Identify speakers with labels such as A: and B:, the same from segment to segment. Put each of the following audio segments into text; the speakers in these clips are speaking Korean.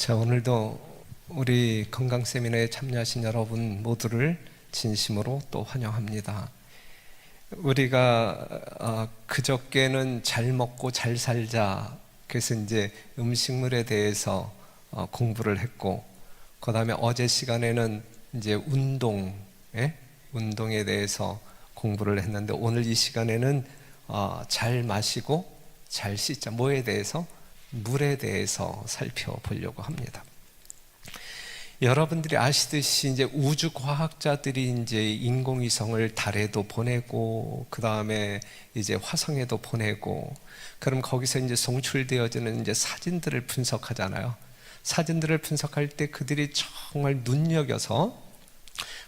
A: 자, 오늘도 우리 건강 세미나에 참여하신 여러분 모두를 진심으로 또 환영합니다. 우리가 그저께는 잘 먹고 잘 살자, 그래서 이제 음식물에 대해서 공부를 했고, 그 다음에 어제 시간에는 이제 운동에 대해서 공부를 했는데, 오늘 이 시간에는 잘 마시고 잘 씻자, 뭐에 대해서? 물에 대해서 살펴보려고 합니다. 여러분들이 아시듯이 이제 우주 과학자들이 이제 인공위성을 달에도 보내고, 그 다음에 이제 화성에도 보내고, 그럼 거기서 이제 송출되어지는 이제 사진들을 분석하잖아요. 사진들을 분석할 때 그들이 정말 눈여겨서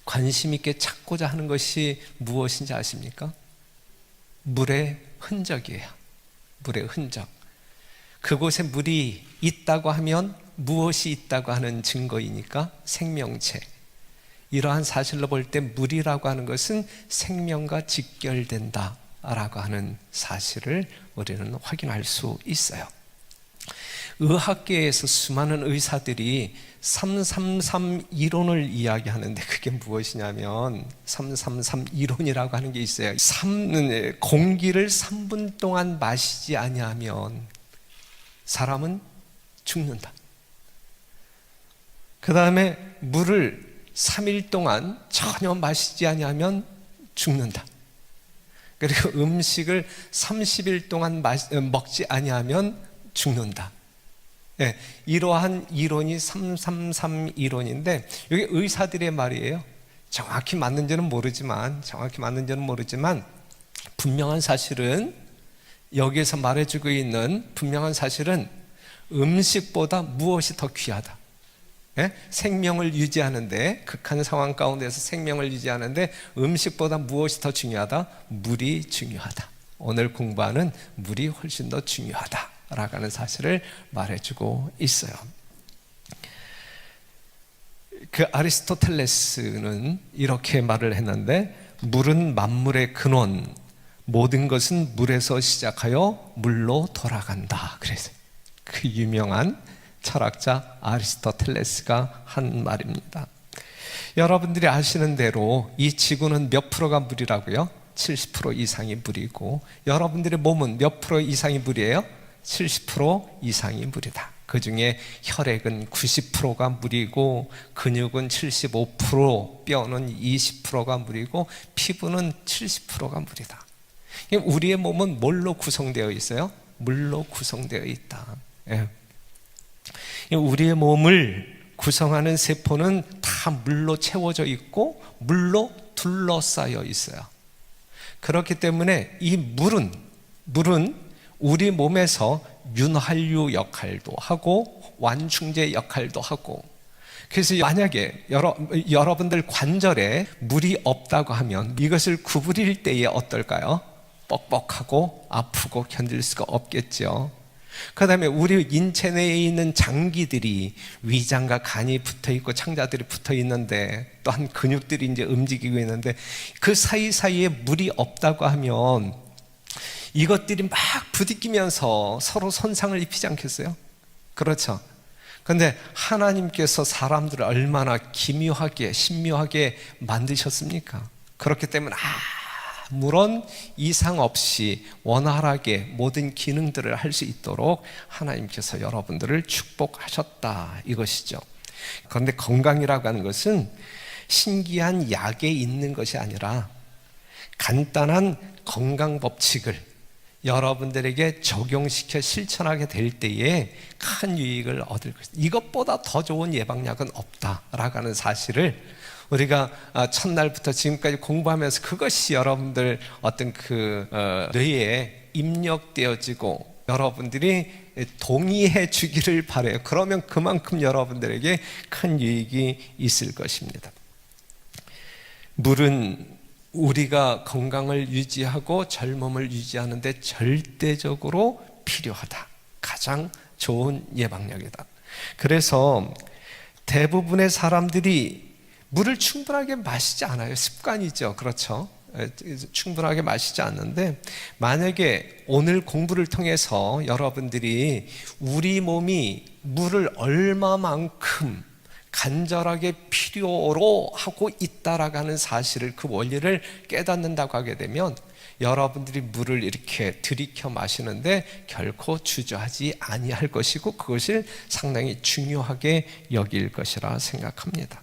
A: 관심 있게 찾고자 하는 것이 무엇인지 아십니까? 물의 흔적이에요. 물의 흔적. 그곳에 물이 있다고 하면 무엇이 있다고 하는 증거이니까 생명체. 이러한 사실로 볼 때 물이라고 하는 것은 생명과 직결된다라고 하는 사실을 우리는 확인할 수 있어요. 의학계에서 수많은 의사들이 333 이론을 이야기하는데, 그게 무엇이냐면 333 이론이라고 하는 게 있어요. 공기를 3분 동안 마시지 아니하면 사람은 죽는다. 그 다음에 물을 3일 동안 전혀 마시지 아니하면 죽는다. 그리고 음식을 30일 동안 먹지 아니하면 죽는다. 네, 이러한 이론이 333 이론인데, 이게 의사들의 말이에요. 정확히 맞는지는 모르지만 분명한 사실은, 여기에서 말해주고 있는 분명한 사실은 음식보다 무엇이 더 귀하다. 생명을 유지하는데, 극한 상황 가운데서 생명을 유지하는데 음식보다 무엇이 더 중요하다? 물이 중요하다. 오늘 공부하는 물이 훨씬 더 중요하다라고 하는 사실을 말해주고 있어요. 그 아리스토텔레스는 이렇게 말을 했는데, 물은 만물의 근원, 모든 것은 물에서 시작하여 물로 돌아간다. 그래서 그 유명한 철학자 아리스토텔레스가 한 말입니다. 여러분들이 아시는 대로 이 지구는 몇 프로가 물이라고요? 70% 이상이 물이고, 여러분들의 몸은 몇 프로 이상이 물이에요? 70% 이상이 물이다. 그 중에 혈액은 90%가 물이고, 근육은 75%, 뼈는 20%가 물이고, 피부는 70%가 물이다. 우리의 몸은 뭘로 구성되어 있어요? 물로 구성되어 있다. 우리의 몸을 구성하는 세포는 다 물로 채워져 있고 물로 둘러싸여 있어요. 그렇기 때문에 이 물은 우리 몸에서 윤활유 역할도 하고 완충제 역할도 하고, 그래서 만약에 여러분들 관절에 물이 없다고 하면 이것을 구부릴 때에 어떨까요? 뻑뻑하고 아프고 견딜 수가 없겠죠. 그 다음에 우리 인체 내에 있는 장기들이, 위장과 간이 붙어 있고 창자들이 붙어 있는데, 또한 근육들이 이제 움직이고 있는데, 그 사이사이에 물이 없다고 하면 이것들이 막 부딪히면서 서로 손상을 입히지 않겠어요? 그렇죠. 그런데 하나님께서 사람들을 얼마나 기묘하게 신묘하게 만드셨습니까? 그렇기 때문에 아무런 이상 없이 원활하게 모든 기능들을 할 수 있도록 하나님께서 여러분들을 축복하셨다, 이것이죠. 그런데 건강이라고 하는 것은 신기한 약에 있는 것이 아니라 간단한 건강 법칙을 여러분들에게 적용시켜 실천하게 될 때에 큰 유익을 얻을 것이다. 이것보다 더 좋은 예방약은 없다라고 하는 사실을 우리가 첫날부터 지금까지 공부하면서 그것이 여러분들 어떤 뇌에 입력되어지고 여러분들이 동의해 주기를 바라요. 그러면 그만큼 여러분들에게 큰 유익이 있을 것입니다. 물은 우리가 건강을 유지하고 젊음을 유지하는 데 절대적으로 필요하다. 가장 좋은 예방약이다. 그래서 대부분의 사람들이 물을 충분하게 마시지 않아요. 습관이죠. 그렇죠. 충분하게 마시지 않는데, 만약에 오늘 공부를 통해서 여러분들이 우리 몸이 물을 얼마만큼 간절하게 필요로 하고 있다라고 하는 사실을, 그 원리를 깨닫는다고 하게 되면 여러분들이 물을 이렇게 들이켜 마시는데 결코 주저하지 아니할 것이고, 그것을 상당히 중요하게 여길 것이라 생각합니다.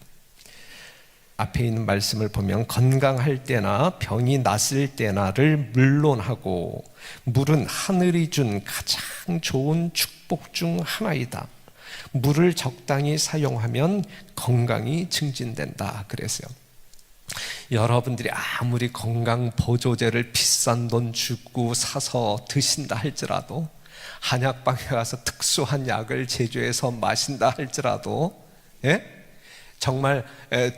A: 앞에 있는 말씀을 보면 건강할 때나 병이 났을 때나를 물론하고 물은 하늘이 준 가장 좋은 축복 중 하나이다. 물을 적당히 사용하면 건강이 증진된다 그랬어요. 여러분들이 아무리 건강 보조제를 비싼 돈 주고 사서 드신다 할지라도, 한약방에 가서 특수한 약을 제조해서 마신다 할지라도, 정말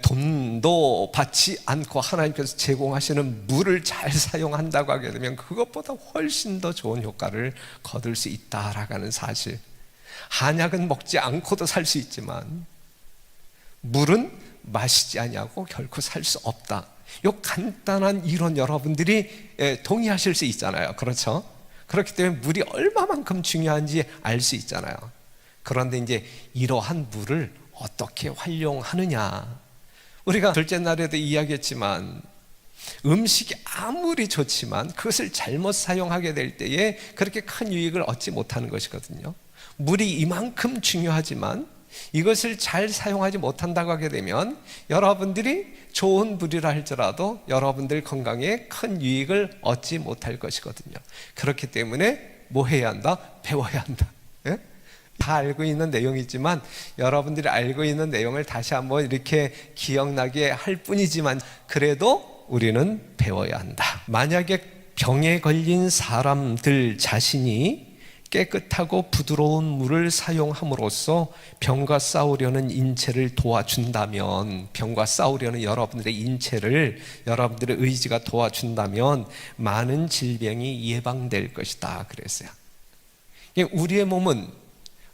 A: 돈도 받지 않고 하나님께서 제공하시는 물을 잘 사용한다고 하게 되면 그것보다 훨씬 더 좋은 효과를 거둘 수 있다라는 사실. 한약은 먹지 않고도 살 수 있지만 물은 마시지 아니하고 결코 살 수 없다. 이 간단한 이론 여러분들이 동의하실 수 있잖아요. 그렇죠? 그렇기 때문에 물이 얼마만큼 중요한지 알 수 있잖아요. 그런데 이제 이러한 물을 어떻게 활용하느냐. 우리가 둘째 날에도 이야기했지만 음식이 아무리 좋지만 그것을 잘못 사용하게 될 때에 그렇게 큰 유익을 얻지 못하는 것이거든요. 물이 이만큼 중요하지만 이것을 잘 사용하지 못한다고 하게 되면 여러분들이 좋은 물이라 할지라도 여러분들 건강에 큰 유익을 얻지 못할 것이거든요. 그렇기 때문에 뭐 해야 한다? 배워야 한다. 다 알고 있는 내용이지만 여러분들이 알고 있는 내용을 다시 한번 이렇게 기억나게 할 뿐이지만 그래도 우리는 배워야 한다. 만약에 병에 걸린 사람들 자신이 깨끗하고 부드러운 물을 사용함으로써 병과 싸우려는 인체를 도와준다면, 병과 싸우려는 여러분들의 인체를, 여러분들의 의지가 도와준다면 많은 질병이 예방될 것이다 그랬어요. 우리의 몸은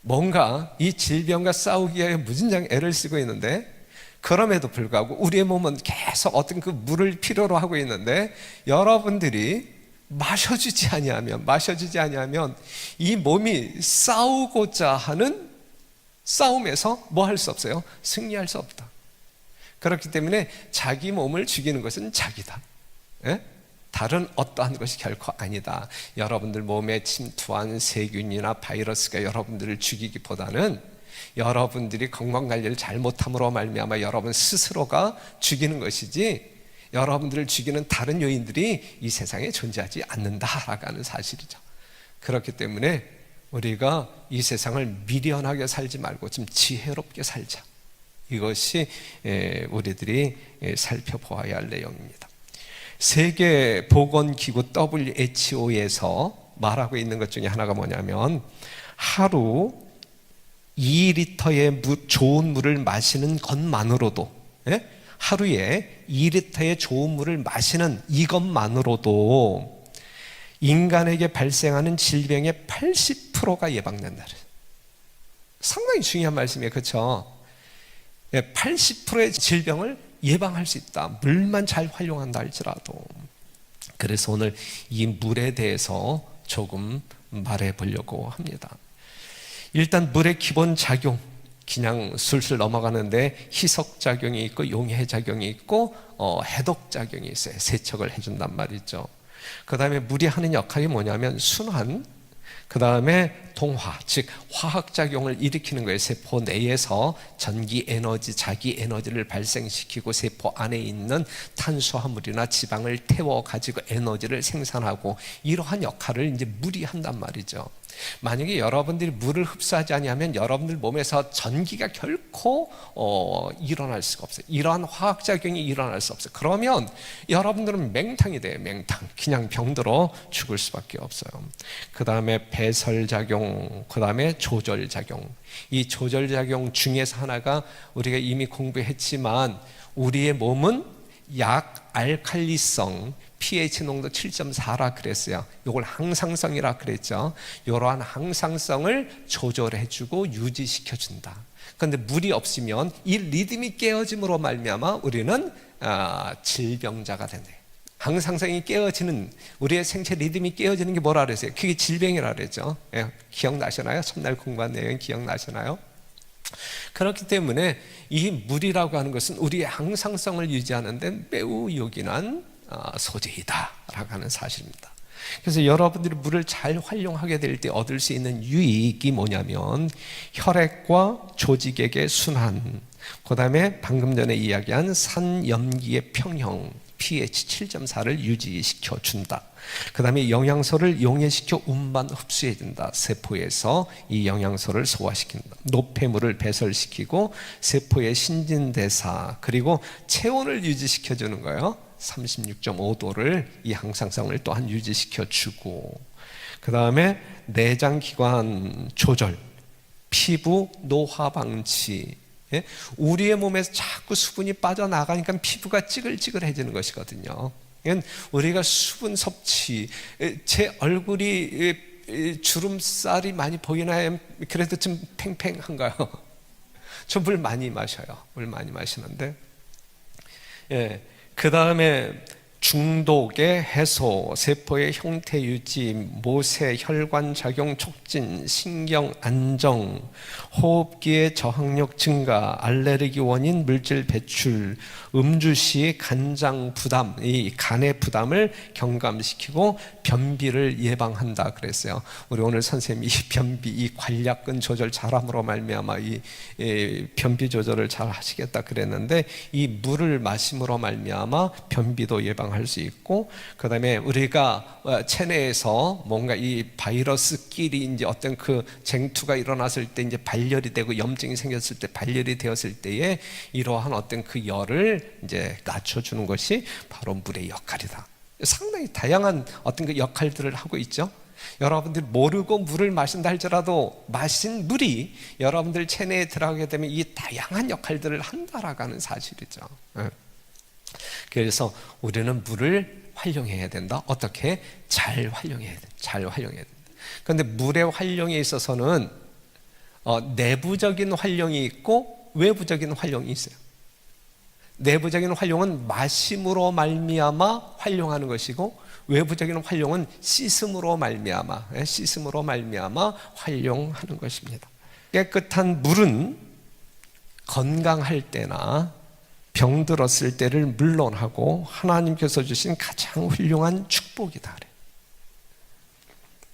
A: 뭔가 이 질병과 싸우기 위해 무진장 애를 쓰고 있는데, 그럼에도 불구하고 우리의 몸은 계속 어떤 그 물을 필요로 하고 있는데, 여러분들이 마셔주지 아니하면 이 몸이 싸우고자 하는 싸움에서 뭐 할 수 없어요? 승리할 수 없다. 그렇기 때문에 자기 몸을 죽이는 것은 자기다. 다른 어떠한 것이 결코 아니다. 여러분들 몸에 침투한 세균이나 바이러스가 여러분들을 죽이기보다는 여러분들이 건강관리를 잘못함으로 말미암아 여러분 스스로가 죽이는 것이지, 여러분들을 죽이는 다른 요인들이 이 세상에 존재하지 않는다라고 하는 사실이죠. 그렇기 때문에 우리가 이 세상을 미련하게 살지 말고 좀 지혜롭게 살자. 이것이 우리들이 살펴보아야 할 내용입니다. 세계보건기구 WHO에서 말하고 있는 것 중에 하나가 뭐냐면, 하루 2리터의 좋은 물을 마시는 것만으로도, 하루에 2리터의 좋은 물을 마시는 이것만으로도 인간에게 발생하는 질병의 80%가 예방된다. 상당히 중요한 말씀이에요. 그렇죠? 80%의 질병을 예방할 수 있다. 물만 잘 활용한다 할지라도. 그래서 오늘 이 물에 대해서 조금 말해 보려고 합니다. 일단 물의 기본 작용, 그냥 술술 넘어가는데 희석작용이 있고 용해작용이 있고 해독작용이 있어요. 세척을 해준단 말이죠. 그 다음에 물이 하는 역할이 뭐냐면 순환, 그 다음에 동화, 즉 화학작용을 일으키는 거예요. 세포 내에서 전기 에너지, 자기 에너지를 발생시키고 세포 안에 있는 탄수화물이나 지방을 태워가지고 에너지를 생산하고, 이러한 역할을 이제 물이 한단 말이죠. 만약에 여러분들이 물을 흡수하지 아니하면 여러분들 몸에서 전기가 결코 일어날 수가 없어요. 이러한 화학작용이 일어날 수 없어요. 그러면 여러분들은 맹탕이 돼요. 맹탕. 그냥 병들어 죽을 수밖에 없어요. 그 다음에 배설작용, 그 다음에 조절작용. 이 조절작용 중에서 하나가 우리가 이미 공부했지만, 우리의 몸은 약 알칼리성, pH 농도 7.4라 그랬어요. 이걸 항상성이라 그랬죠. 이러한 항상성을 조절해주고 유지시켜준다. 그런데 물이 없으면 이 리듬이 깨어짐으로 말미암아 우리는 질병자가 되네. 항상성이 깨어지는, 우리의 생체 리듬이 깨어지는 게 뭐라 그랬어요? 그게 질병이라 그랬죠. 예, 기억나시나요? 첫날 공부한 내용 기억나시나요? 그렇기 때문에 이 물이라고 하는 것은 우리의 항상성을 유지하는 데 매우 요긴한 소재이다라고 하는 사실입니다. 그래서 여러분들이 물을 잘 활용하게 될 때 얻을 수 있는 유익이 뭐냐면 혈액과 조직액의 순환, 그 다음에 방금 전에 이야기한 산염기의 평형 pH 7.4를 유지시켜 준다. 그 다음에 영양소를 용해시켜 운반 흡수해 준다. 세포에서 이 영양소를 소화시킨다. 노폐물을 배설시키고 세포의 신진대사, 그리고 체온을 유지시켜 주는 거예요. 36.5도를 이 항상성을 또한 유지시켜 주고, 그 다음에 내장기관 조절, 피부 노화 방지. 예? 우리의 몸에서 자꾸 수분이 빠져나가니까 피부가 찌글찌글해지는 것이거든요. 우리가 수분 섭취, 제 얼굴이 주름살이 많이 보이나요? 그래도 좀 팽팽한가요? 저 물 많이 마셔요. 물 많이 마시는데, 예. 그 다음에 중독의 해소, 세포의 형태 유지, 모세, 혈관 작용 촉진, 신경 안정, 호흡기의 저항력 증가, 알레르기 원인 물질 배출, 음주 시 간장 부담, 이 간의 부담을 경감시키고 변비를 예방한다 그랬어요. 우리 오늘 선생님이 이 변비, 이 관략근 조절 잘함으로 말미암아 이 변비 조절을 잘 하시겠다 그랬는데, 이 물을 마심으로 말미암아 변비도 예방할 수 있고, 그 다음에 우리가 체내에서 뭔가 이 바이러스끼리 이제 어떤 그 쟁투가 일어났을 때 이제 발열이 되고 염증이 생겼을 때 발열이 되었을 때에 이러한 어떤 그 열을 이제 낮춰주는 것이 바로 물의 역할이다. 상당히 다양한 어떤 그 역할들을 하고 있죠. 여러분들 모르고 물을 마신다 할지라도 마신 물이 여러분들 체내에 들어가게 되면 이 다양한 역할들을 한다라고 하는 사실이죠. 그래서 우리는 물을 활용해야 된다. 어떻게? 잘 활용해야 돼. 잘 활용해야 된다. 그런데 물의 활용에 있어서는 내부적인 활용이 있고 외부적인 활용이 있어요. 내부적인 활용은 마심으로 말미암아 활용하는 것이고, 외부적인 활용은 씻음으로 말미암아 활용하는 것입니다. 깨끗한 물은 건강할 때나 병들었을 때를 물론하고 하나님께서 주신 가장 훌륭한 축복이다.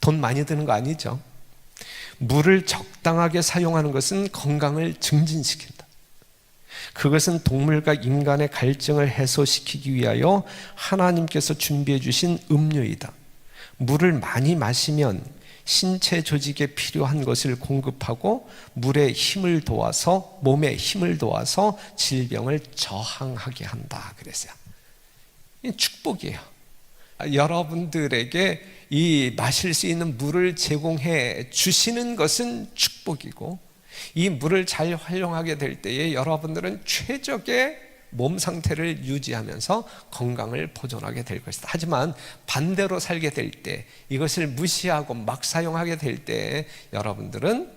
A: 돈 많이 드는 거 아니죠? 물을 적당하게 사용하는 것은 건강을 증진시킨다. 그것은 동물과 인간의 갈증을 해소시키기 위하여 하나님께서 준비해 주신 음료이다. 물을 많이 마시면 신체 조직에 필요한 것을 공급하고 물의 힘을 도와서, 몸의 힘을 도와서 질병을 저항하게 한다 그랬어요. 이 축복이에요. 여러분들에게 이 마실 수 있는 물을 제공해 주시는 것은 축복이고, 이 물을 잘 활용하게 될 때에 여러분들은 최적의 몸 상태를 유지하면서 건강을 보존하게 될 것이다. 하지만 반대로 살게 될 때, 이것을 무시하고 막 사용하게 될 때 여러분들은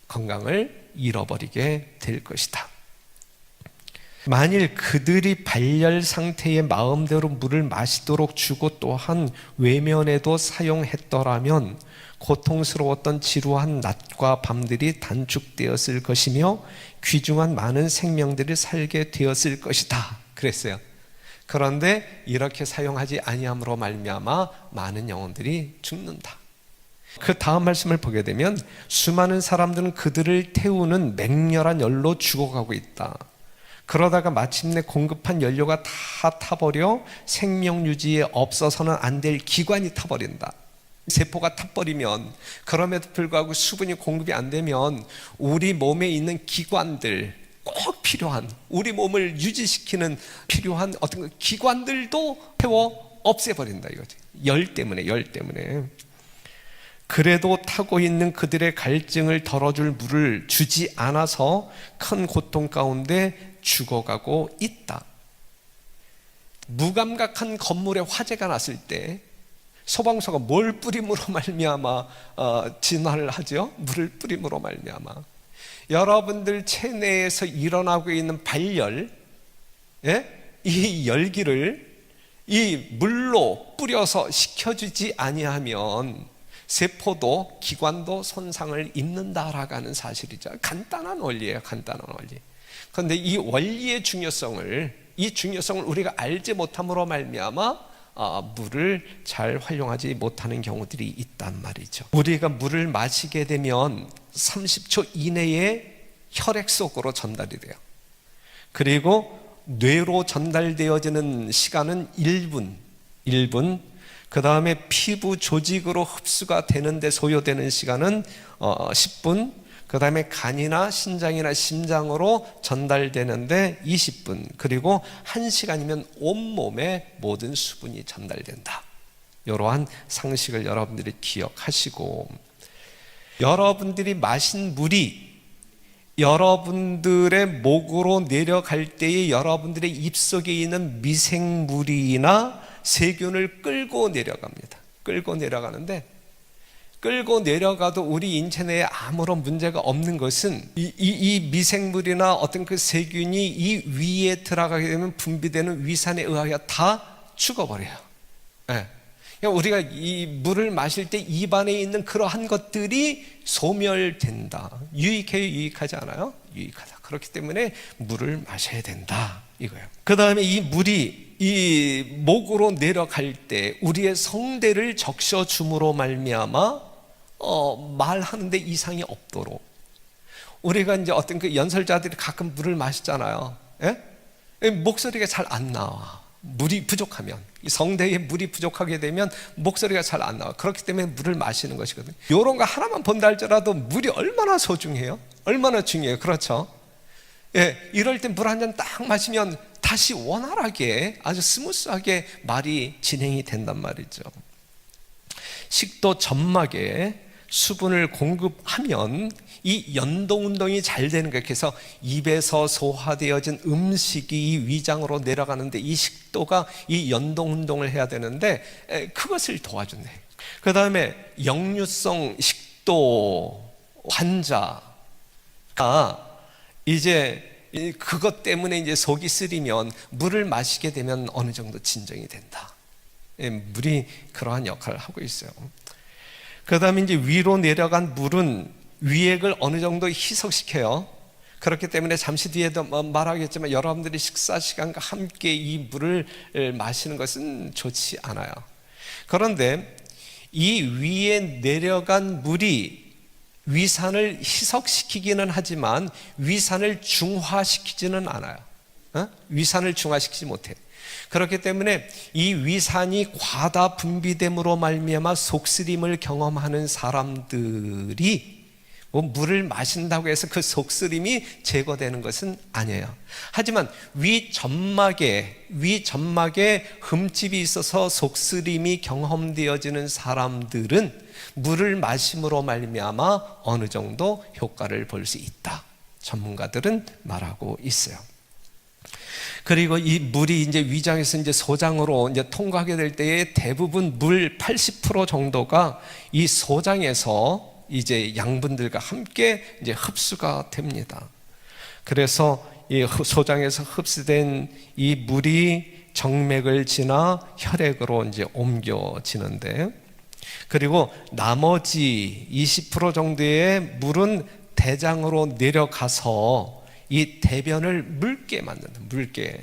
A: 건강을 잃어버리게 될 것이다. 만일 그들이 발열 상태의 마음대로 물을 마시도록 주고 또한 외면에도 사용했더라면 고통스러웠던 지루한 낮과 밤들이 단축되었을 것이며 귀중한 많은 생명들이 살게 되었을 것이다 그랬어요. 그런데 이렇게 사용하지 아니함으로 말미암아 많은 영혼들이 죽는다. 그 다음 말씀을 보게 되면 수많은 사람들은 그들을 태우는 맹렬한 열로 죽어가고 있다. 그러다가 마침내 공급한 연료가 다 타버려 생명 유지에 없어서는 안 될 기관이 타버린다. 세포가 타버리면, 그럼에도 불구하고 수분이 공급이 안 되면 우리 몸에 있는 기관들, 꼭 필요한, 우리 몸을 유지시키는 필요한 어떤 기관들도 태워 없애버린다 이거지. 열 때문에. 그래도 타고 있는 그들의 갈증을 덜어줄 물을 주지 않아서 큰 고통 가운데 죽어가고 있다. 무감각한 건물에 화재가 났을 때 소방서가 뭘 뿌림으로 말미암아 진화를 하죠? 물을 뿌림으로 말미암아. 여러분들 체내에서 일어나고 있는 발열, 이 열기를 이 물로 뿌려서 식혀주지 아니하면 세포도 기관도 손상을 입는다라고 하는 사실이죠. 간단한 원리예요. 간단한 원리. 그런데 이 원리의 중요성을 우리가 알지 못함으로 말미암아 물을 잘 활용하지 못하는 경우들이 있단 말이죠. 우리가 물을 마시게 되면 30초 이내에 혈액 속으로 전달이 돼요. 그리고 뇌로 전달되어지는 시간은 1분. 그 다음에 피부 조직으로 흡수가 되는데 소요되는 시간은 10분. 그 다음에 간이나 신장이나 심장으로 전달되는데 20분. 그리고 1시간이면 온몸에 모든 수분이 전달된다. 이러한 상식을 여러분들이 기억하시고, 여러분들이 마신 물이 여러분들의 목으로 내려갈 때에 여러분들의 입속에 있는 미생물이나 세균을 끌고 내려갑니다. 끌고 내려가는데, 끌고 내려가도 우리 인체 내에 아무런 문제가 없는 것은 이 미생물이나 어떤 그 세균이 이 위에 들어가게 되면 분비되는 위산에 의하여 다 죽어버려요. 네. 우리가 이 물을 마실 때 입안에 있는 그러한 것들이 소멸된다. 유익해요? 유익하지 않아요? 유익하다. 그렇기 때문에 물을 마셔야 된다 이거예요. 그 다음에 이 물이 이 목으로 내려갈 때 우리의 성대를 적셔줌으로 말미암아 말하는데 이상이 없도록, 우리가 이제 어떤 그 연설자들이 가끔 물을 마시잖아요. 예? 목소리가 잘 안 나와. 물이 부족하면, 이 성대에 물이 부족하게 되면 목소리가 잘 안 나와. 그렇기 때문에 물을 마시는 것이거든요. 이런 거 하나만 본다 할지라도 물이 얼마나 소중해요? 얼마나 중요해요. 그렇죠? 예, 이럴 때 물 한 잔 딱 마시면 다시 원활하게, 아주 스무스하게 말이 진행이 된단 말이죠. 식도 점막에 수분을 공급하면 이 연동운동이 잘 되는 거예요. 그래서 입에서 소화되어진 음식이 위장으로 내려가는데 이 식도가 이 연동운동을 해야 되는데 그것을 도와준대. 그 다음에 역류성 식도 환자가 이제 그것 때문에 이제 속이 쓰리면 물을 마시게 되면 어느 정도 진정이 된다. 물이 그러한 역할을 하고 있어요. 그 다음에 이제 위로 내려간 물은 위액을 어느 정도 희석시켜요. 그렇기 때문에 잠시 뒤에도 말하겠지만 여러분들이 식사 시간과 함께 이 물을 마시는 것은 좋지 않아요. 그런데 이 위에 내려간 물이 위산을 희석시키기는 하지만 위산을 중화시키지는 않아요. 위산을 중화시키지 못해. 그렇기 때문에 이 위산이 과다 분비됨으로 말미암아 속쓰림을 경험하는 사람들이 물을 마신다고 해서 그 속쓰림이 제거되는 것은 아니에요. 하지만 위점막에 흠집이 있어서 속쓰림이 경험되어지는 사람들은 물을 마심으로 말미암아 어느 정도 효과를 볼 수 있다. 전문가들은 말하고 있어요. 그리고 이 물이 이제 위장에서 이제 소장으로 이제 통과하게 될 때에 대부분 물 80% 정도가 이 소장에서 이제 양분들과 함께 이제 흡수가 됩니다. 그래서 이 소장에서 흡수된 이 물이 정맥을 지나 혈액으로 이제 옮겨지는데, 그리고 나머지 20% 정도의 물은 대장으로 내려가서 이 대변을 묽게 만든다. 묽게.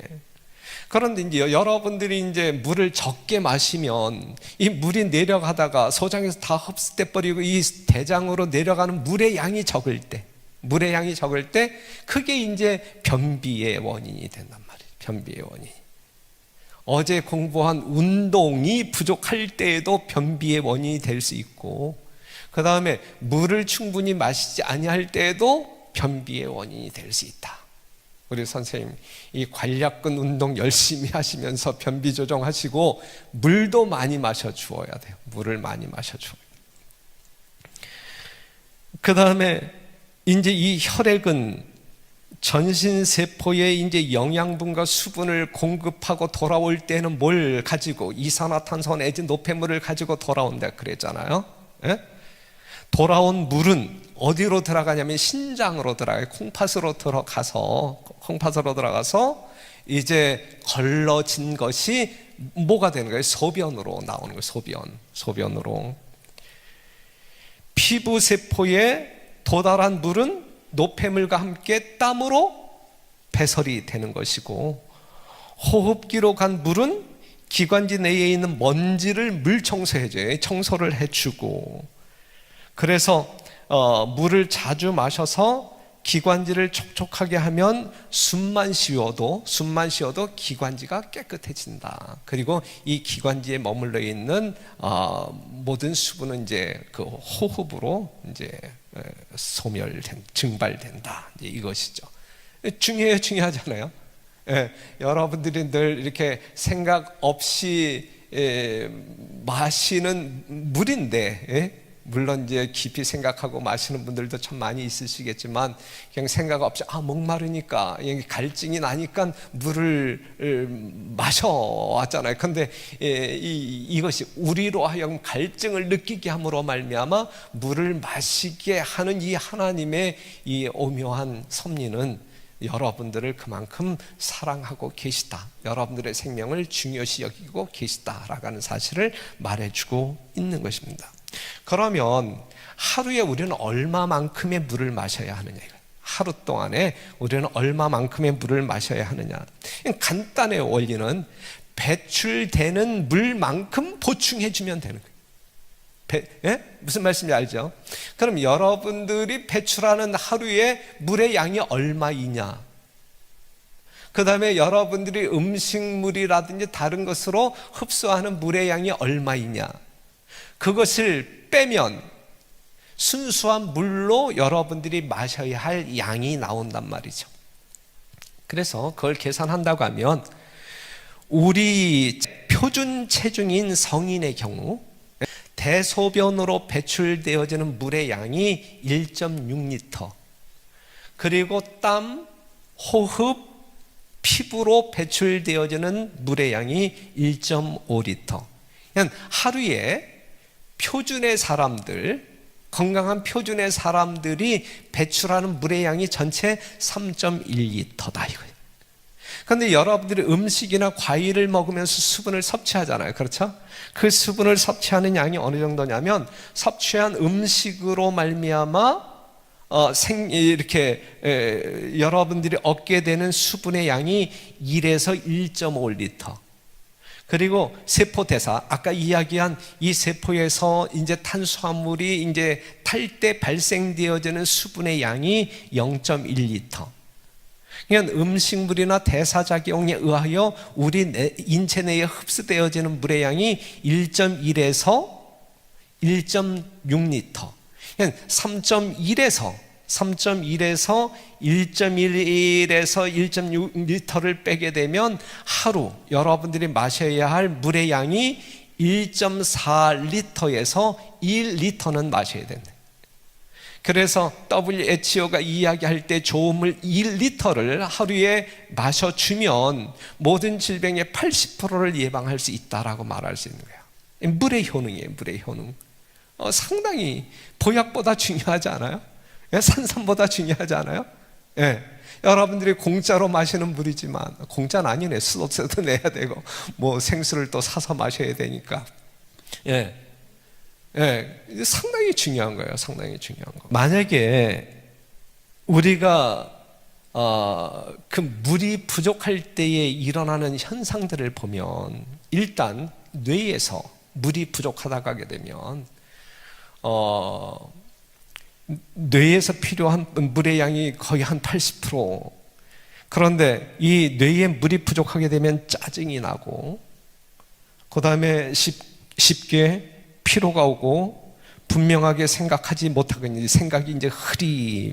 A: 그런데 이제 여러분들이 이제 물을 적게 마시면 이 물이 내려가다가 소장에서 다 흡수돼 버리고 이 대장으로 내려가는 물의 양이 적을 때, 그게 이제 변비의 원인이 된단 말이에요. 변비의 원인. 어제 공부한 운동이 부족할 때에도 변비의 원인이 될 수 있고, 그 다음에 물을 충분히 마시지 아니할 때에도 변비의 원인이 될 수 있다. 우리 선생님, 이 관략근 운동 열심히 하시면서 변비 조정하시고 물도 많이 마셔 주어야 돼요. 물을 많이 마셔 주어야 돼요. 그 다음에 이제 이 혈액은 전신 세포에 이제 영양분과 수분을 공급하고 돌아올 때는 뭘 가지고, 이산화탄소 내지 노폐물을 가지고 돌아온다 그랬잖아요. 예? 돌아온 물은 어디로 들어가냐면 신장으로 들어가요. 콩팥으로 들어가서 이제 걸러진 것이 뭐가 되는 거예요? 소변으로 나오는 거예요. 소변으로. 피부 세포에 도달한 물은 노폐물과 함께 땀으로 배설이 되는 것이고, 호흡기로 간 물은 기관지 내에 있는 먼지를 물 청소해줘요. 청소를 해주고, 그래서 물을 자주 마셔서 기관지를 촉촉하게 하면 숨만 쉬어도 기관지가 깨끗해진다. 그리고 이 기관지에 머물러 있는 모든 수분은 이제 그 호흡으로 이제 증발된다. 이제 이것이죠. 중요하잖아요. 예, 여러분들이 늘 이렇게 생각 없이 마시는 물인데, 예? 물론 이제 깊이 생각하고 마시는 분들도 참 많이 있으시겠지만, 그냥 생각 없이 목마르니까, 갈증이 나니까 물을 마셔왔잖아요. 그런데 이것이 우리로 하여금 갈증을 느끼게 함으로 말미암아 물을 마시게 하는 이 하나님의 이 오묘한 섭리는 여러분들을 그만큼 사랑하고 계시다, 여러분들의 생명을 중요시 여기고 계시다라고 하는 사실을 말해주고 있는 것입니다. 그러면 하루에 우리는 얼마만큼의 물을 마셔야 하느냐, 하루 동안에 우리는 얼마만큼의 물을 마셔야 하느냐. 간단해요. 원리는 배출되는 물만큼 보충해주면 되는 거예요. 예? 무슨 말씀인지 알죠? 그럼 여러분들이 배출하는 하루에 물의 양이 얼마이냐, 그 다음에 여러분들이 음식물이라든지 다른 것으로 흡수하는 물의 양이 얼마이냐, 그것을 빼면 순수한 물로 여러분들이 마셔야 할 양이 나온단 말이죠. 그래서 그걸 계산한다고 하면 우리 표준 체중인 성인의 경우 대소변으로 배출되어지는 물의 양이 1.6리터, 그리고 땀, 호흡, 피부로 배출되어지는 물의 양이 1.5리터. 그러니까 하루에 표준의 사람들, 건강한 표준의 사람들이 배출하는 물의 양이 전체 3.1리터다 이거예요. 그런데 여러분들이 음식이나 과일을 먹으면서 수분을 섭취하잖아요. 그렇죠? 그 수분을 섭취하는 양이 어느 정도냐면, 섭취한 음식으로 말미암아 이렇게 여러분들이 얻게 되는 수분의 양이 1에서 1.5리터. 그리고 세포 대사, 아까 이야기한 이 세포에서 이제 탄수화물이 이제 탈 때 발생되어지는 수분의 양이 0.1리터. 그러니까 음식물이나 대사작용에 의하여 우리 인체 내에 흡수되어지는 물의 양이 1.1에서 1.6리터. 그러니까 3.1에서 1.1에서 1.6리터를 빼게 되면 하루 여러분들이 마셔야 할 물의 양이 1.4리터에서 1리터는 마셔야 된다. 그래서 WHO가 이야기할 때 좋은 물 1리터를 하루에 마셔주면 모든 질병의 80%를 예방할 수 있다라고 말할 수 있는 거예요. 물의 효능이에요. 물의 효능. 상당히 보약보다 중요하지 않아요? 산삼보다 중요하지 않아요? 예. 여러분들이 공짜로 마시는 물이지만, 공짜는 아니네. 수도세도 내야 되고 뭐 생수를 또 사서 마셔야 되니까. 예. 예, 상당히 중요한 거예요. 상당히 중요한 거. 만약에 우리가 그 물이 부족할 때에 일어나는 현상들을 보면, 일단 뇌에서 물이 부족하다고 하게 되면 뇌에서 필요한 물의 양이 거의 한 80%. 그런데 이 뇌에 물이 부족하게 되면 짜증이 나고, 그 다음에 쉽게 피로가 오고, 분명하게 생각하지 못하고 생각이 이제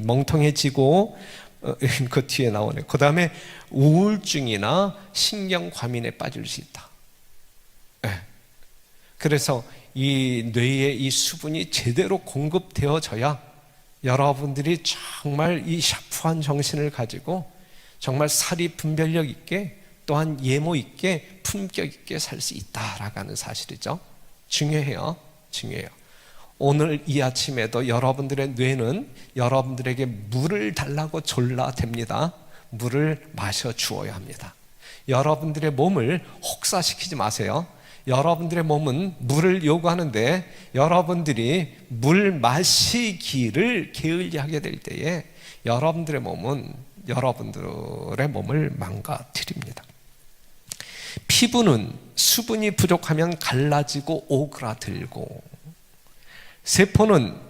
A: 멍텅해지고, 그 뒤에 나오네. 그 다음에 우울증이나 신경과민에 빠질 수 있다. 네. 그래서 이 뇌에 이 수분이 제대로 공급되어져야 여러분들이 정말 이 샤프한 정신을 가지고 정말 사리 분별력 있게, 또한 예모 있게, 품격 있게 살 수 있다라고 하는 사실이죠. 중요해요. 오늘 이 아침에도 여러분들의 뇌는 여러분들에게 물을 달라고 졸라댑니다. 물을 마셔 주어야 합니다. 여러분들의 몸을 혹사시키지 마세요. 여러분들의 몸은 물을 요구하는데 여러분들이 물 마시기를 게을리하게 될 때에 여러분들의 몸은 여러분들의 몸을 망가뜨립니다. 피부는 수분이 부족하면 갈라지고 오그라들고, 세포는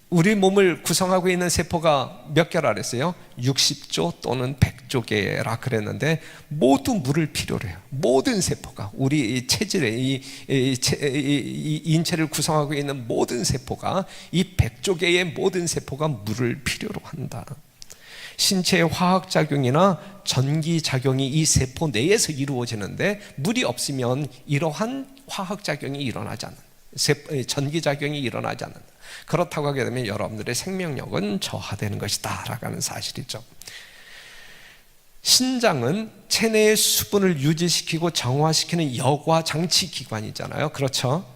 A: 우리 몸을 구성하고 있는 세포가 몇 개라 그랬어요? 60조 또는 100조 개라 그랬는데 모두 물을 필요로 해요. 모든 세포가, 우리 체질의 이 인체를 구성하고 있는 모든 세포가, 이 100조 개의 모든 세포가 물을 필요로 한다. 신체의 화학작용이나 전기작용이 이 세포 내에서 이루어지는데 물이 없으면 이러한 화학작용이 일어나지 않는다. 전기작용이 일어나지 않는다. 그렇다고 하게 되면 여러분들의 생명력은 저하되는 것이다 라고 하는 사실이죠. 신장은 체내의 수분을 유지시키고 정화시키는 여과 장치 기관이잖아요. 그렇죠?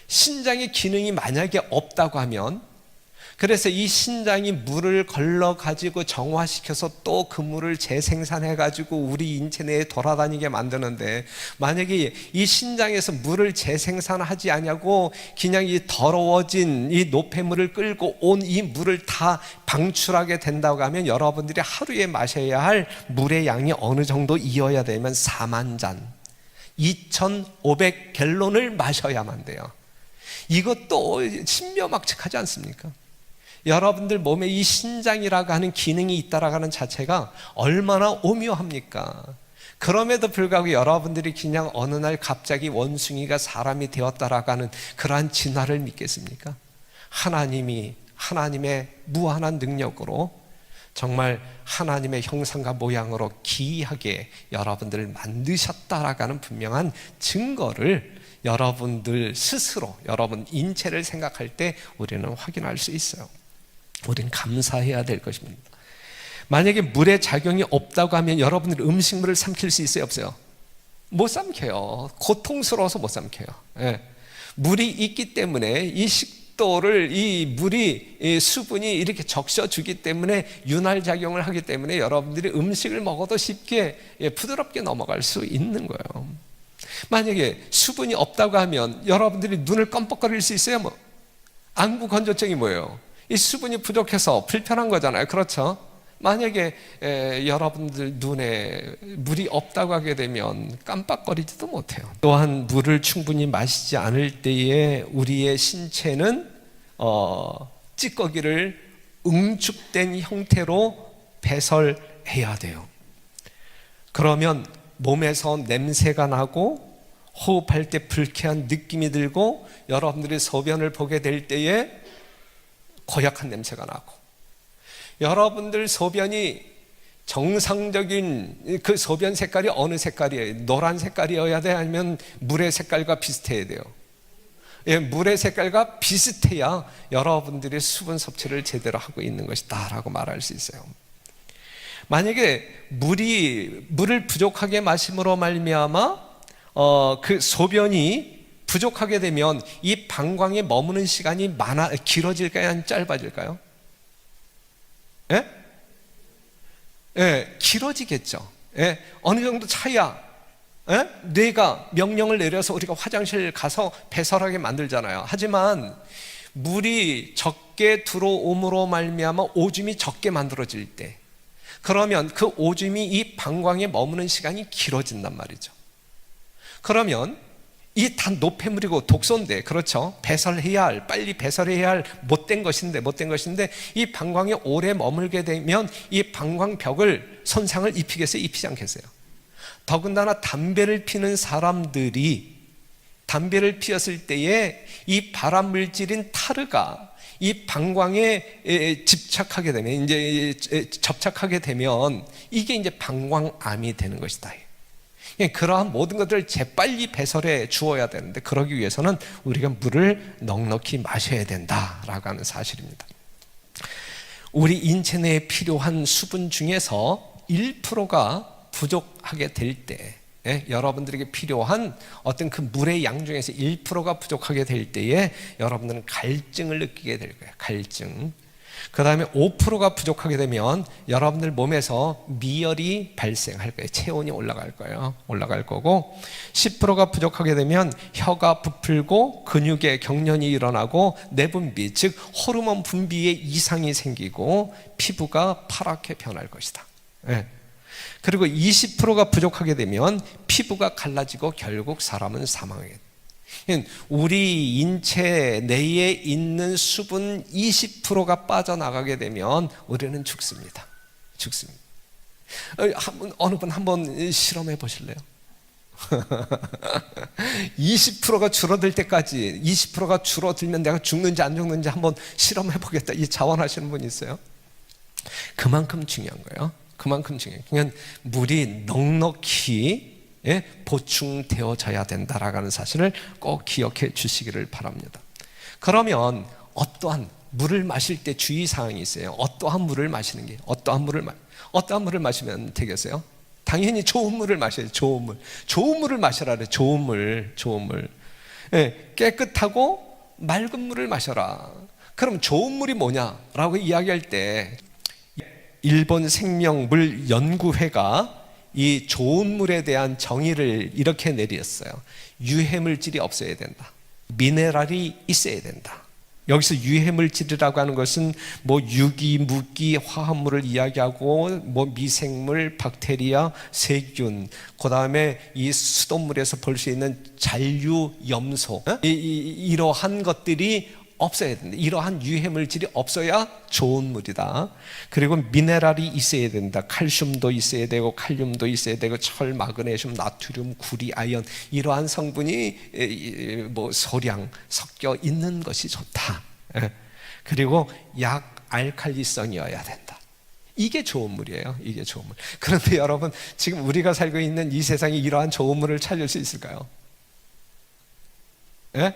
A: 신장의 기능이 만약에 없다고 하면, 그래서 이 신장이 물을 걸러 가지고 정화시켜서 또 그 물을 재생산해 가지고 우리 인체 내에 돌아다니게 만드는데, 만약에 이 신장에서 물을 재생산하지 않냐고 그냥 이 더러워진 이 노폐물을 끌고 온 이 물을 다 방출하게 된다고 하면 여러분들이 하루에 마셔야 할 물의 양이 어느 정도 이어야 되면 4만 잔, 2,500갤론을 마셔야만 돼요. 이것도 신묘막측하지 않습니까? 여러분들 몸에 이 신장이라고 하는 기능이 있다라고 하는 자체가 얼마나 오묘합니까? 그럼에도 불구하고 여러분들이 그냥 어느 날 갑자기 원숭이가 사람이 되었다라고 하는 그러한 진화를 믿겠습니까? 하나님의 무한한 능력으로 정말 하나님의 형상과 모양으로 기이하게 여러분들을 만드셨다라고 하는 분명한 증거를 여러분들 스스로 여러분 인체를 생각할 때 우리는 확인할 수 있어요. 우리는 감사해야 될 것입니다. 만약에 물의 작용이 없다고 하면 여러분들이 음식물을 삼킬 수 있어요, 없어요? 못 삼켜요. 고통스러워서 못 삼켜요. 예. 물이 있기 때문에 이 식도를, 이 물이, 이 수분이 이렇게 적셔주기 때문에 윤활작용을 하기 때문에 여러분들이 음식을 먹어도 쉽게 부드럽게 넘어갈 수 있는 거예요. 만약에 수분이 없다고 하면 여러분들이 눈을 껌뻑거릴 수 있어요? 뭐 안구 건조증이 뭐예요? 이 수분이 부족해서 불편한 거잖아요. 그렇죠? 만약에 여러분들 눈에 물이 없다고 하게 되면 깜빡거리지도 못해요. 또한 물을 충분히 마시지 않을 때에 우리의 신체는 찌꺼기를 응축된 형태로 배설해야 돼요. 그러면 몸에서 냄새가 나고 호흡할 때 불쾌한 느낌이 들고 여러분들이 소변을 보게 될 때에 고약한 냄새가 나고, 여러분들 소변이 정상적인 그 소변 색깔이 어느 색깔이에요? 노란 색깔이어야 돼? 아니면 물의 색깔과 비슷해야 돼요? 예, 물의 색깔과 비슷해야 여러분들이 수분 섭취를 제대로 하고 있는 것이다 라고 말할 수 있어요. 만약에 물을 부족하게 마심으로 말미암아 그 소변이 부족하게 되면 이 방광에 머무는 시간이 길어질까요? 아니면 짧아질까요? 예? 예, 길어지겠죠. 예, 어느 정도 차이야. 예? 뇌가 명령을 내려서 우리가 화장실 가서 배설하게 만들잖아요. 하지만 물이 적게 들어옴으로 말미암아 오줌이 적게 만들어질 때, 그러면 그 오줌이 이 방광에 머무는 시간이 길어진단 말이죠. 그러면 이 다 노폐물이고 독소인데, 그렇죠? 빨리 배설해야 할 못된 것인데 이 방광에 오래 머물게 되면 이 방광벽을 손상을 입히겠어요? 입히지 않겠어요? 더군다나 담배를 피는 사람들이 담배를 피웠을 때에 이 발암 물질인 타르가 이 방광에 접착하게 되면 이게 이제 방광암이 되는 것이다. 그러한 모든 것들을 재빨리 배설해 주어야 되는데, 그러기 위해서는 우리가 물을 넉넉히 마셔야 된다라고 하는 사실입니다. 우리 인체 내에 필요한 수분 중에서 1%가 부족하게 될 때, 여러분들에게 필요한 어떤 그 물의 양 중에서 1%가 부족하게 될 때에 여러분들은 갈증을 느끼게 될 거예요. 갈증. 그 다음에 5%가 부족하게 되면 여러분들 몸에서 미열이 발생할 거예요. 체온이 올라갈 거예요. 올라갈 거고, 10%가 부족하게 되면 혀가 부풀고 근육에 경련이 일어나고 내분비, 즉 호르몬 분비에 이상이 생기고 피부가 파랗게 변할 것이다. 네. 그리고 20%가 부족하게 되면 피부가 갈라지고 결국 사람은 사망하게 됩니다. 우리 인체 내에 있는 수분 20%가 빠져나가게 되면 우리는 죽습니다. 죽습니다. 어느 분 한번 실험해 보실래요? 20%가 줄어들 때까지, 20%가 줄어들면 내가 죽는지 안 죽는지 한번 실험해 보겠다, 이 자원하시는 분 있어요? 그만큼 중요한 거예요. 그만큼 중요해요. 그냥 물이 넉넉히 보충되어져야 된다라는 사실을 꼭 기억해 주시기를 바랍니다. 그러면 어떠한 물을 마실 때 주의사항이 있어요. 어떠한 물을 마시는 게, 어떠한 물을 마시면 되겠어요? 당연히 좋은 물을 마셔야죠. 좋은 물을 마셔라 그래. 좋은 물. 깨끗하고 맑은 물을 마셔라. 그럼 좋은 물이 뭐냐라고 이야기할 때 일본 생명물 연구회가 이 좋은 물에 대한 정의를 이렇게 내렸어요. 유해물질이 없어야 된다. 미네랄이 있어야 된다. 여기서 유해물질이라고 하는 것은 뭐 유기, 무기, 화합물을 이야기하고 뭐 미생물, 박테리아, 세균, 그 다음에 이 수돗물에서 볼 수 있는 잔류, 염소, 이러한 것들이 없어야 된다. 이러한 유해물질이 없어야 좋은 물이다. 그리고 미네랄이 있어야 된다. 칼슘도 있어야 되고 칼륨도 있어야 되고 철, 마그네슘, 나트륨, 구리, 아연, 이러한 성분이 뭐 소량 섞여 있는 것이 좋다. 그리고 약 알칼리성이어야 된다. 이게 좋은 물이에요. 이게 좋은 물. 그런데 여러분, 지금 우리가 살고 있는 이 세상에 이러한 좋은 물을 찾을 수 있을까요? 예?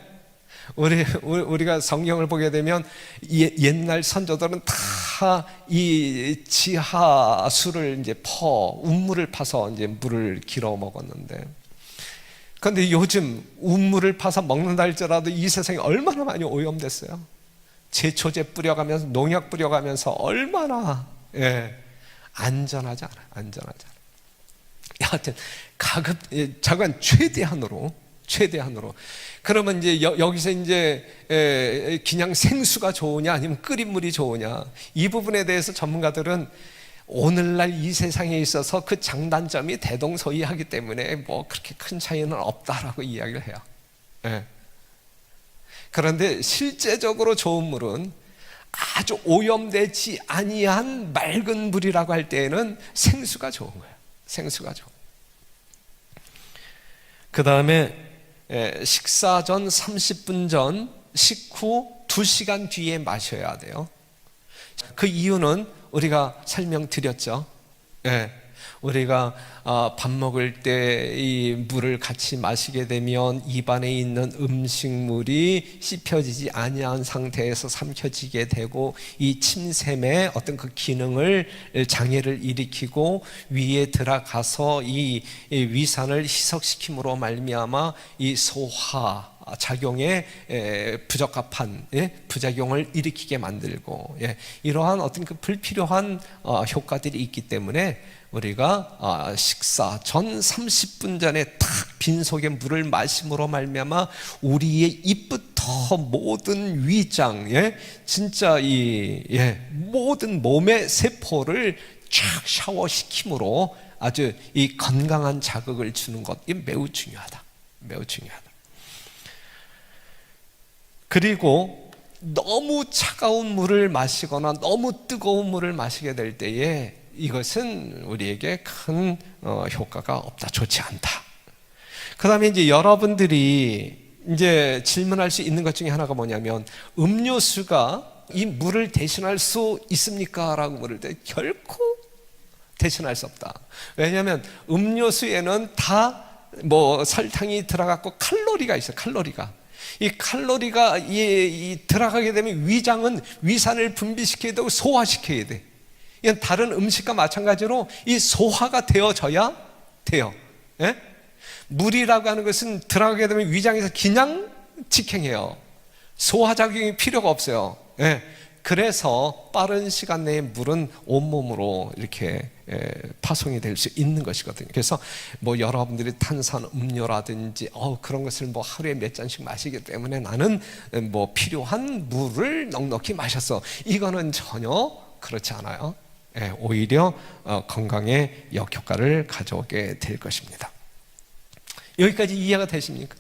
A: 우리가 성경을 보게 되면 옛날 선조들은 다 이 지하수를 이제 운물을 파서 이제 물을 길어 먹었는데, 그런데 요즘 운물을 파서 먹는다 할지라도 이 세상이 얼마나 많이 오염됐어요. 제초제 뿌려가면서 농약 뿌려가면서 얼마나 안전하지 않아요. 하여튼 자관 최대한으로. 그러면 이제 여기서 이제 그냥 생수가 좋으냐 아니면 끓인 물이 좋으냐, 이 부분에 대해서 전문가들은 오늘날 이 세상에 있어서 그 장단점이 대동소이하기 때문에 뭐 그렇게 큰 차이는 없다라고 이야기를 해요. 그런데 실제적으로 좋은 물은 아주 오염되지 아니한 맑은 물이라고 할 때에는 생수가 좋은 거예요. 생수가 좋은. 그 다음에 식사 전 30분 전, 식후 2시간 뒤에 마셔야 돼요. 그 이유는 우리가 설명드렸죠. 우리가 밥 먹을 때 이 물을 같이 마시게 되면 입안에 있는 음식물이 씹혀지지 아니한 상태에서 삼켜지게 되고 이 침샘의 어떤 그 기능을 장애를 일으키고 위에 들어가서 이 위산을 희석시킴으로 말미암아 이 소화 작용에 부적합한 부작용을 일으키게 만들고 이러한 어떤 그 불필요한 효과들이 있기 때문에 우리가 식사 전 30분 전에 탁 빈속에 물을 마심으로 말미암아 우리의 입부터 모든 위장, 진짜 이 모든 몸의 세포를 쫙 샤워시킴으로 아주 이 건강한 자극을 주는 것이 매우 중요하다. 매우 중요하다. 그리고 너무 차가운 물을 마시거나 너무 뜨거운 물을 마시게 될 때에 이것은 우리에게 큰 효과가 없다. 좋지 않다. 그 다음에 이제 여러분들이 이제 질문할 수 있는 것 중에 하나가 뭐냐면, 음료수가 이 물을 대신할 수 있습니까? 라고 물을 때 결코 대신할 수 없다. 왜냐하면 음료수에는 다 뭐 설탕이 들어갔고 칼로리가 있어요. 이 칼로리가 들어가게 되면 위장은 위산을 분비시켜야 되고 소화시켜야 돼. 이건 다른 음식과 마찬가지로 이 소화가 되어져야 돼요. 물이라고 하는 것은 들어가게 되면 위장에서 그냥 직행해요. 소화작용이 필요가 없어요. 그래서 빠른 시간 내에 물은 온몸으로 이렇게 파송이 될 수 있는 것이거든요. 그래서 뭐 여러분들이 탄산 음료라든지 그런 것을 뭐 하루에 몇 잔씩 마시기 때문에 나는 뭐 필요한 물을 넉넉히 마셨어, 이거는 전혀 그렇지 않아요. 오히려 건강에 역효과를 가져오게 될 것입니다. 여기까지 이해가 되십니까?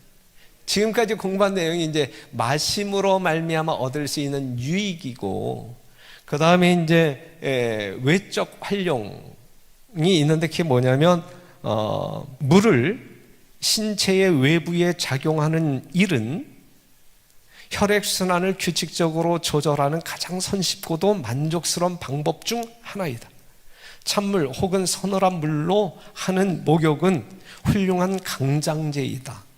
A: 지금까지 공부한 내용이 이제 마심으로 말미암아 얻을 수 있는 유익이고, 그 다음에 이제 외적 활용이 있는데, 그게 뭐냐면 물을 신체의 외부에 작용하는 일은 혈액순환을 규칙적으로 조절하는 가장 손쉽고도 만족스러운 방법 중 하나이다. 찬물 혹은 서늘한 물로 하는 목욕은 훌륭한 강장제이다.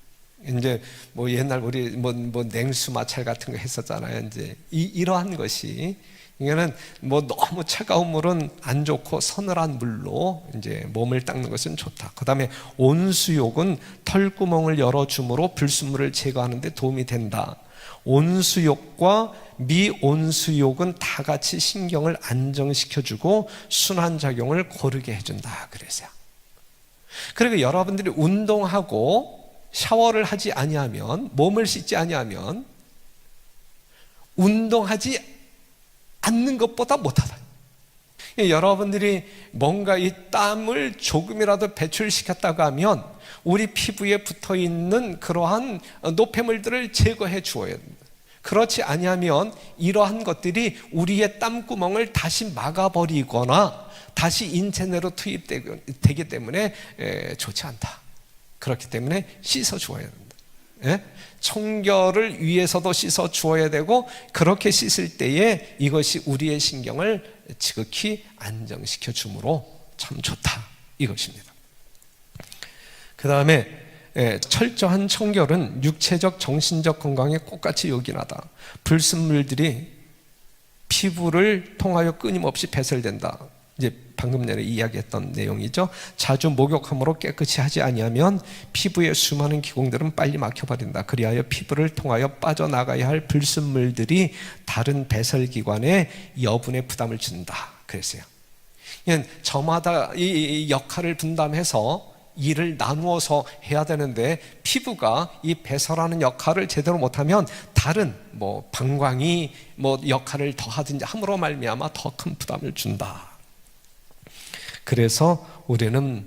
A: 이제 뭐 옛날 우리 뭐 냉수 마찰 같은 거 했었잖아요. 이제 이러한 것이, 이거는 뭐 너무 차가운 물은 안 좋고 서늘한 물로 이제 몸을 닦는 것은 좋다. 그다음에 온수욕은 털구멍을 열어줌으로 불순물을 제거하는 데 도움이 된다. 온수욕과 미온수욕은 다 같이 신경을 안정시켜주고 순환작용을 고르게 해준다 그래서요. 그리고 여러분들이 운동하고 샤워를 하지 아니하면, 몸을 씻지 아니하면 운동하지 않는 것보다 못하다. 여러분들이 뭔가 이 땀을 조금이라도 배출시켰다고 하면 우리 피부에 붙어있는 그러한 노폐물들을 제거해 주어야 됩니다. 그렇지 아니하면 이러한 것들이 우리의 땀구멍을 다시 막아버리거나 다시 인체 내로 투입되기 때문에 좋지 않다. 그렇기 때문에 씻어 주어야 된다. 청결을 위해서도 씻어 주어야 되고, 그렇게 씻을 때에 이것이 우리의 신경을 지극히 안정시켜 주므로 참 좋다, 이것입니다. 그 다음에 철저한 청결은 육체적 정신적 건강에 똑같이 요긴하다. 불순물들이 피부를 통하여 끊임없이 배설된다. 이제 방금 전에 이야기했던 내용이죠. 자주 목욕함으로 깨끗이 하지 아니하면 피부의 수많은 기공들은 빨리 막혀버린다. 그리하여 피부를 통하여 빠져나가야 할 불순물들이 다른 배설기관에 여분의 부담을 준다 그랬어요. 저마다 이 역할을 분담해서 일을 나누어서 해야 되는데, 피부가 이 배설하는 역할을 제대로 못하면 다른 뭐 방광이 뭐 역할을 더 하든지 함으로 말미암아 더 큰 부담을 준다. 그래서 우리는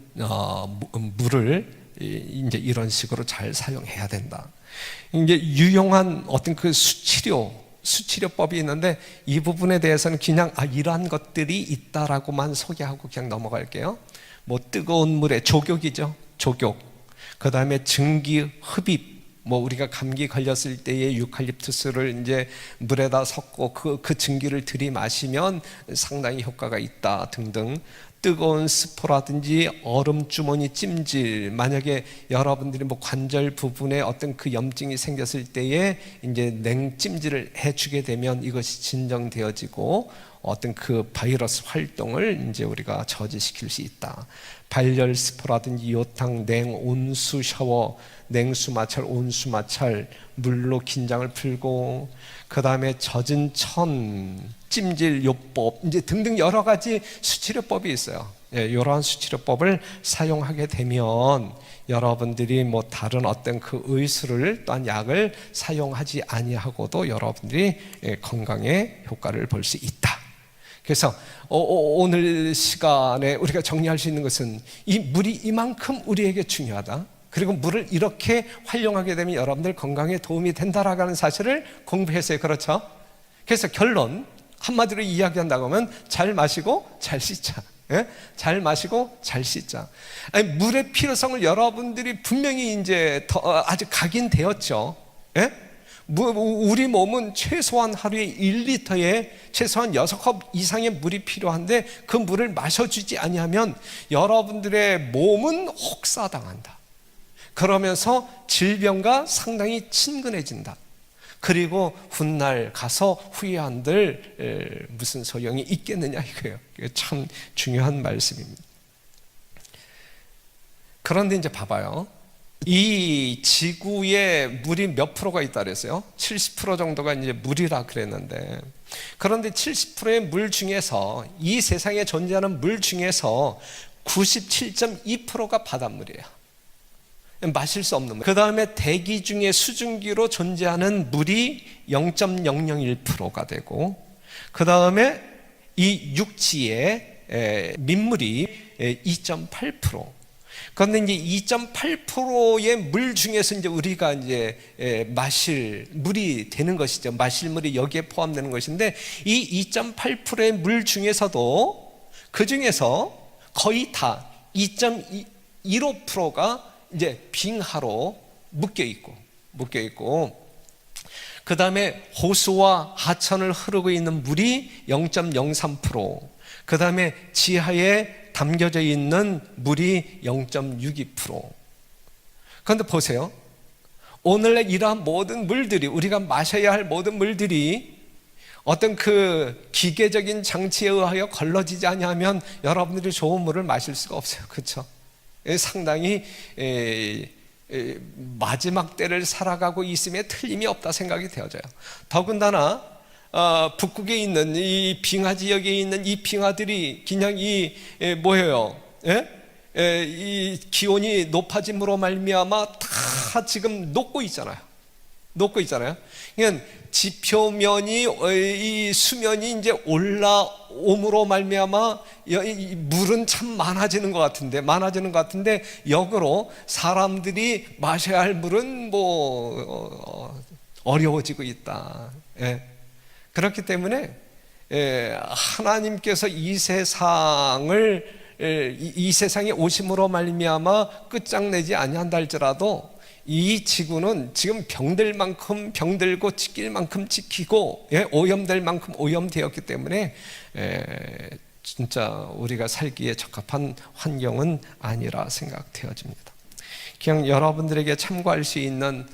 A: 물을 이제 이런 식으로 잘 사용해야 된다. 이제 유용한 어떤 그 수치료법이 있는데, 이 부분에 대해서는 그냥 이러한 것들이 있다라고만 소개하고 그냥 넘어갈게요. 뭐 뜨거운 물에 조격이죠. 조격. 그 다음에 증기 흡입. 뭐 우리가 감기 걸렸을 때에 유칼립투스를 이제 물에다 섞고 그 증기를 들이마시면 상당히 효과가 있다 등등. 뜨거운 스포라든지 얼음 주머니 찜질, 만약에 여러분들이 뭐 관절 부분에 어떤 그 염증이 생겼을 때에 이제 냉찜질을 해주게 되면 이것이 진정되어지고 어떤 그 바이러스 활동을 이제 우리가 저지시킬 수 있다. 발열 스포라든지 요탕, 냉온수 샤워, 냉수 마찰, 온수 마찰, 물로 긴장을 풀고, 그 다음에 젖은 천, 찜질 요법, 이제 등등 여러 가지 수치료법이 있어요. 이러한 수치료법을 사용하게 되면 여러분들이 뭐 다른 어떤 그 의술을 또한 약을 사용하지 아니하고도 여러분들이 건강에 효과를 볼 수 있다. 그래서 오늘 시간에 우리가 정리할 수 있는 것은 이 물이 이만큼 우리에게 중요하다. 그리고 물을 이렇게 활용하게 되면 여러분들 건강에 도움이 된다라고 하는 사실을 공부했어요. 그렇죠? 그래서 결론 한마디로 이야기한다고 하면 잘 마시고 잘 씻자. 잘 마시고 잘 씻자. 물의 필요성을 여러분들이 분명히 이제 아직 각인되었죠. 우리 몸은 최소한 하루에 1리터에 최소한 6컵 이상의 물이 필요한데, 그 물을 마셔주지 아니하면 여러분들의 몸은 혹사당한다. 그러면서 질병과 상당히 친근해진다. 그리고 훗날 가서 후회한들 무슨 소용이 있겠느냐 이거예요. 참 중요한 말씀입니다. 그런데 이제 봐봐요. 이 지구에 물이 몇 프로가 있다 그랬어요? 70% 정도가 이제 물이라 그랬는데, 그런데 70%의 물 중에서, 이 세상에 존재하는 물 중에서 97.2%가 바닷물이에요. 마실 수 없는 물. 그 다음에 대기 중에 수증기로 존재하는 물이 0.001%가 되고, 그 다음에 이 육지의 민물이 2.8%. 그런데 이제 2.8%의 물 중에서 이제 우리가 이제 마실 물이 되는 것이죠. 마실 물이 여기에 포함되는 것인데, 이 2.8%의 물 중에서도 그 중에서 거의 다 2.15%가 이제 빙하로 묶여 있고, 그 다음에 호수와 하천을 흐르고 있는 물이 0.03%, 그 다음에 지하에 담겨져 있는 물이 0.62%. 그런데 보세요. 오늘날 이러한 모든 물들이, 우리가 마셔야 할 모든 물들이 어떤 그 기계적인 장치에 의하여 걸러지지 아니하면 여러분들이 좋은 물을 마실 수가 없어요. 그렇죠? 상당히 마지막 때를 살아가고 있음에 틀림이 없다 생각이 되어져요. 더군다나 북극에 있는 이 빙하 지역에 있는 이 빙하들이 그냥 뭐예요? 이 기온이 높아짐으로 말미암아 다 지금 녹고 있잖아요. 그러니까 지표면이, 이 수면이 이제 올라옴으로 말미암아 이 물은 참 많아지는 것 같은데 역으로 사람들이 마셔야 할 물은 어려워지고 있다. 그렇기 때문에 하나님께서 이 세상에 오심으로 말미암아 끝장내지 아니한다 할지라도 이 지구는 지금 병들 만큼 병들고 지킬 만큼 지키고 오염될 만큼 오염되었기 때문에 진짜 우리가 살기에 적합한 환경은 아니라 생각되어집니다. 그냥 여러분들에게 참고할 수 있는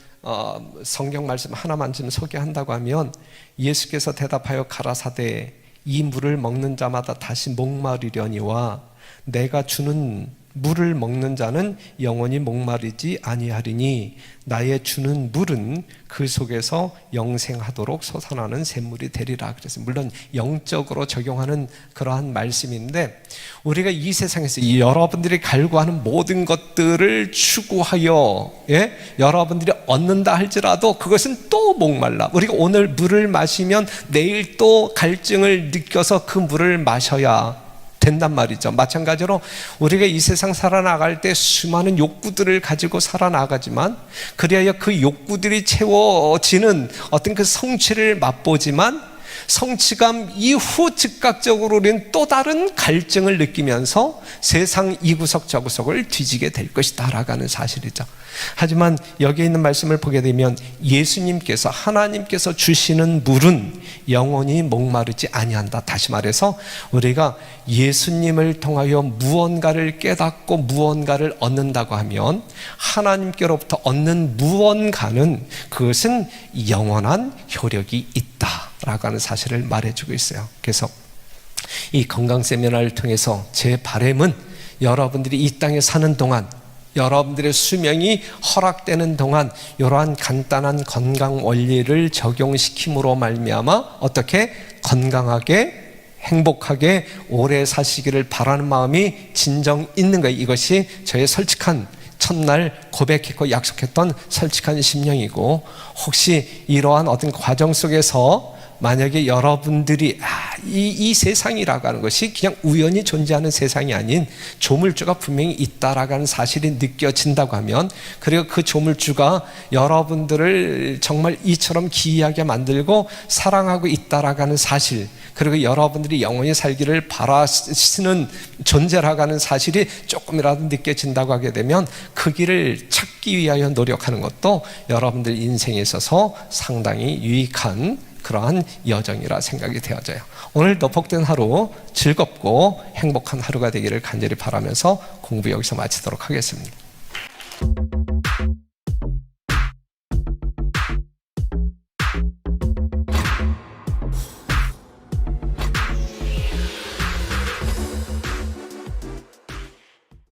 A: 성경 말씀 하나만 좀 소개한다고 하면, 예수께서 대답하여 가라사대 이 물을 먹는 자마다 다시 목마르려니와 내가 주는 물을 먹는 자는 영원히 목마르지 아니하리니 나의 주는 물은 그 속에서 영생하도록 솟아나는 샘물이 되리라. 그래서 물론 영적으로 적용하는 그러한 말씀인데, 우리가 이 세상에서 여러분들이 갈구하는 모든 것들을 추구하여 여러분들이 얻는다 할지라도 그것은 또 목말라. 우리가 오늘 물을 마시면 내일 또 갈증을 느껴서 그 물을 마셔야 된단 말이죠. 마찬가지로 우리가 이 세상 살아나갈 때 수많은 욕구들을 가지고 살아나가지만, 그리하여 그 욕구들이 채워지는 어떤 그 성취를 맛보지만, 성취감 이후 즉각적으로 우리는 또 다른 갈증을 느끼면서 세상 이구석 저구석을 뒤지게 될 것이다 라고 하는 사실이죠. 하지만 여기에 있는 말씀을 보게 되면 예수님께서, 하나님께서 주시는 물은 영원히 목마르지 아니한다. 다시 말해서 우리가 예수님을 통하여 무언가를 깨닫고 무언가를 얻는다고 하면 하나님께로부터 얻는 무언가는 그것은 영원한 효력이 있다 라고 하는 사실을 말해주고 있어요. 그래서 이 건강 세미나를 통해서 제 바람은 여러분들이 이 땅에 사는 동안, 여러분들의 수명이 허락되는 동안 이러한 간단한 건강 원리를 적용시킴으로 말미암아 어떻게 건강하게 행복하게 오래 사시기를 바라는 마음이 진정 있는 거예요. 이것이 저의 솔직한 첫날 고백했고 약속했던 솔직한 심령이고, 혹시 이러한 어떤 과정 속에서 만약에 여러분들이 이 세상이라고 하는 것이 그냥 우연히 존재하는 세상이 아닌 조물주가 분명히 있다라고 하는 사실이 느껴진다고 하면, 그리고 그 조물주가 여러분들을 정말 이처럼 기이하게 만들고 사랑하고 있다라고 하는 사실, 그리고 여러분들이 영원히 살기를 바라시는 존재라고 하는 사실이 조금이라도 느껴진다고 하게 되면 그 길을 찾기 위하여 노력하는 것도 여러분들 인생에 있어서 상당히 유익한 그러한 여정이라 생각이 되어져요. 오늘도 복된 하루, 즐겁고 행복한 하루가 되기를 간절히 바라면서 공부 여기서 마치도록 하겠습니다.